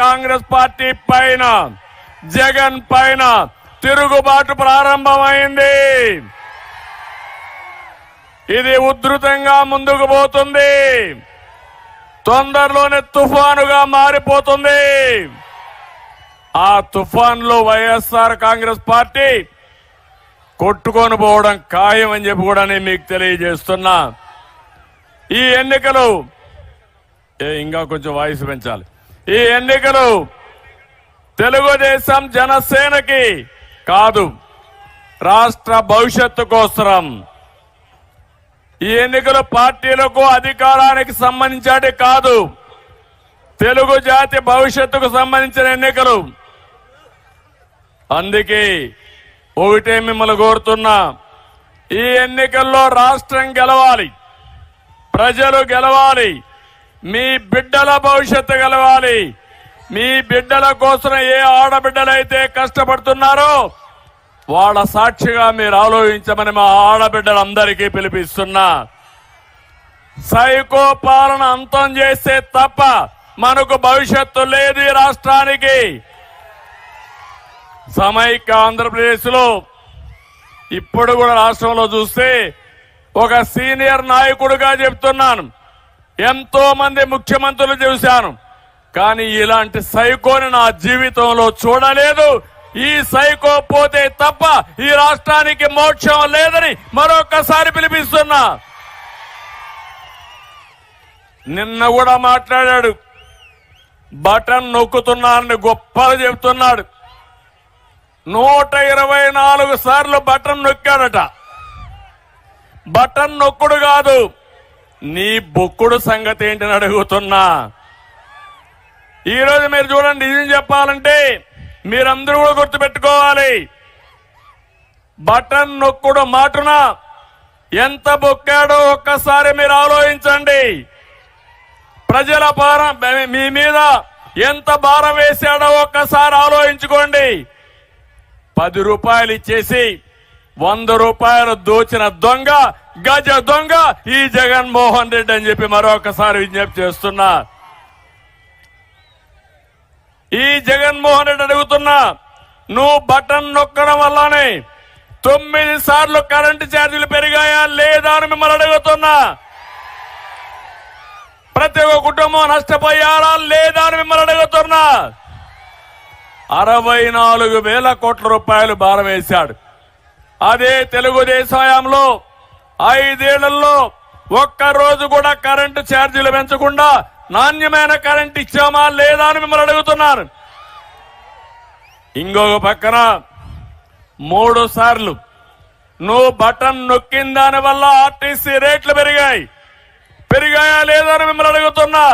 Congress party పైన జగన్ పైన తిరుగుబాటు ప్రారంభమైంది. ఇది ఉధృతంగా ముందుకు పోతుంది. తొందరలోనే తుఫానుగా మారిపోతుంది. ఆ తుఫాన్లో వైఎస్ఆర్ కాంగ్రెస్ పార్టీ కొట్టుకొని పోవడం ఖాయం అని చెప్పి కూడా నేను మీకు తెలియజేస్తున్నా. ఈ ఎన్నికలు ఇంకా కొంచెం వాయిస్ పెంచాలి. ఈ ఎన్నికలు తెలుగుదేశం జనసేనకి కాదు, రాష్ట్ర భవిష్యత్తు కోసరం. ఈ ఎన్నికలు పార్టీలకు అధికారానికి సంబంధించి కాదు, తెలుగు జాతి భవిష్యత్తుకు సంబంధించిన ఎన్నికలు. అందుకే ఒకటే మిమ్మల్ని కోరుతున్నా, ఈ ఎన్నికల్లో రాష్ట్రం గెలవాలి, ప్రజలు గెలవాలి, మీ బిడ్డల భవిష్యత్తు గెలవాలి. మీ బిడ్డల కోసం ఏ ఆడబిడ్డలైతే కష్టపడుతున్నారో వాళ్ళ సాక్షిగా మీరు ఆలోచించమని మా ఆడబిడ్డలందరికీ పిలిపిస్తున్నా. సైకో పాలన అంతం చేస్తే తప్ప మనకు భవిష్యత్తు లేదు ఈ రాష్ట్రానికి. సమైక్య ఆంధ్రప్రదేశ్ లో ఇప్పుడు కూడా రాష్ట్రంలో చూస్తే ఒక సీనియర్ నాయకుడిగా చెప్తున్నాను, ఎంతో మంది ముఖ్యమంత్రులు చూశాను, కానీ ఇలాంటి సైకోని నా జీవితంలో చూడలేదు. ఈ సైకో పోతే తప్ప ఈ రాష్ట్రానికి మోక్షం లేదని మరొకసారి పిలిపిస్తున్నా. నిన్న కూడా మాట్లాడాడు, బటన్ నొక్కుతున్నానని గొప్పలు చెప్తున్నాడు. 124 సార్లు బటన్ నొక్కాడట. బటన్ నొక్కుడు కాదు, నీ బొక్కుడు సంగతి ఏంటని అడుగుతున్నా. ఈరోజు మీరు చూడండి, నిజం చెప్పాలంటే మీరందరూ కూడా గుర్తుపెట్టుకోవాలి, బటన్ నొక్కుడు మాటున ఎంత బొక్కాడో ఒక్కసారి మీరు ఆలోచించండి. ప్రజల భారం మీ మీద ఎంత భారం వేశాడో ఒక్కసారి ఆలోచించుకోండి. 10 రూపాయలు ఇచ్చేసి 100 రూపాయలు దోచిన దొంగ, గజ దొంగ ఈ జగన్మోహన్ రెడ్డి అని చెప్పి మరొకసారి విజ్ఞప్తి చేస్తున్నా. ఈ జగన్మోహన్ రెడ్డి అడుగుతున్నా, నువ్వు బటన్ నొక్కడం వల్లనే 9 సార్లు కరెంటు ఛార్జీలు పెరిగాయా లేదా అని మిమ్మల్ని అడుగుతున్నా. ప్రతి ఒక్క కుటుంబం నష్టపోయారా లేదా అని మిమ్మల్ని అడుగుతున్నా. 64,000 కోట్ల రూపాయలు భారం వేశాడు. అదే తెలుగుదేశం హయాంలో 5 ఏళ్లలో ఒక్కరోజు కూడా కరెంటు ఛార్జీలు పెంచకుండా నాణ్యమైన కరెంట్ ఇచ్చామా లేదా అని మిమ్మల్ని అడుగుతున్నారు. ఇంకొక పక్కన 3 సార్లు నువ్వు బటన్ నొక్కిన దాని వల్ల ఆర్టీసీ రేట్లు పెరిగాయా లేదా అని మిమ్మల్ని అడుగుతున్నా.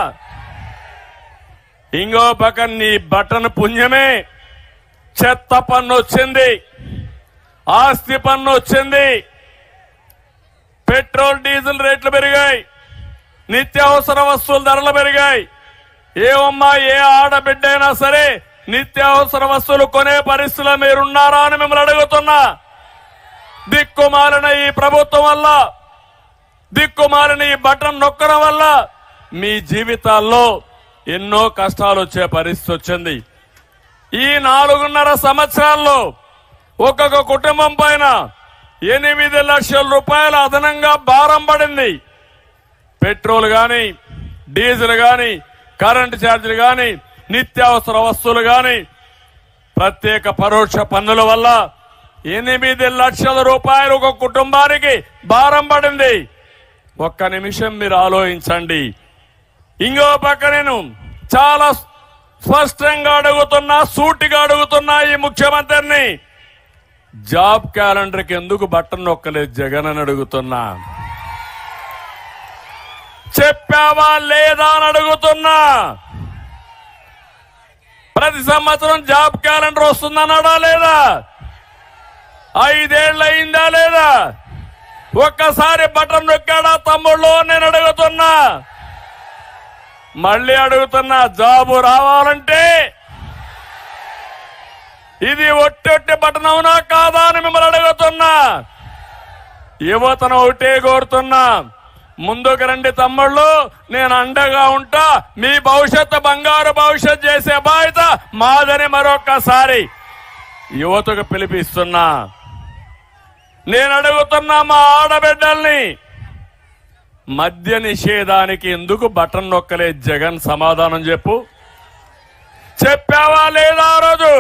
ఇంకో పక్కన నీ బటన్ పుణ్యమే చెత్త పన్ను వచ్చింది, ఆస్తి పన్ను వచ్చింది, పెట్రోల్ డీజిల్ రేట్లు పెరిగాయి, నిత్యావసర వస్తువుల ధరలు పెరిగాయి. ఏమమ్మా, ఏ ఆడబిడ్డ అయినా సరే నిత్యావసర వస్తువులు కొనే పరిస్థితిలో మీరున్నారా అని మిమ్మల్ని అడుగుతున్నా. దిక్కుమాలిన ఈ ప్రభుత్వం వల్ల, దిక్కుమాలిన ఈ బటన్ నొక్కడం వల్ల మీ జీవితాల్లో ఎన్నో కష్టాలు వచ్చే పరిస్థితి వచ్చింది. ఈ 4.5 సంవత్సరాల్లో ఒక్కొక్క కుటుంబం పైన 8 లక్షల రూపాయల అదనంగా భారం పడింది. పెట్రోల్ గాని, డీజిల్ గాని, కరెంటు ఛార్జీలు గాని, నిత్యావసర వస్తువులు గాని, ప్రత్యేక పరోక్ష పన్నుల వల్ల 8 లక్షల రూపాయలు ఒక కుటుంబానికి భారం పడింది. ఒక్క నిమిషం మీరు ఆలోచించండి. ఇంకో పక్క నేను చాలా స్పష్టంగా అడుగుతున్నా, సూటిగా అడుగుతున్నా ఈ ముఖ్యమంత్రిని, జాబ్ క్యాలెండర్కి ఎందుకు బటన్ నొక్కలేదు జగన్ అని అడుగుతున్నా. చెప్పావా లేదా అని అడుగుతున్నా. ప్రతి సంవత్సరం జాబ్ క్యాలెండర్ వస్తుందన్నాడా లేదా? 5 ఏళ్ళు అయిందా లేదా? ఒక్కసారి బటన్ నొక్కాడా తమ్ముళ్ళు నేను అడుగుతున్నా. మళ్ళీ అడుగుతున్నా, జాబు రావాలంటే ఇది ఒట్టి బటన్ అవునా కాదా అని మిమ్మల్ని అడుగుతున్నా. యువతను ఒకటే కోరుతున్నా, ముందుకు రండి తమ్ముళ్ళు, నేను అండగా ఉంటా, మీ భవిష్యత్తు బంగారు భవిష్యత్ చేసే బాధ్యత మాదని మరొక్కసారి యువతకు పిలిపిస్తున్నా. నేను అడుగుతున్నా మా ఆడబిడ్డల్ని, మద్య నిషేధానికి ఎందుకు బటన్ నొక్కలే జగన్? సమాధానం చెప్పు. చెప్పావా లేదా? ఆ రోజు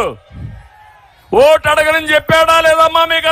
ఓటు అడగనని చెప్పాడా లేదమ్మా మీకు?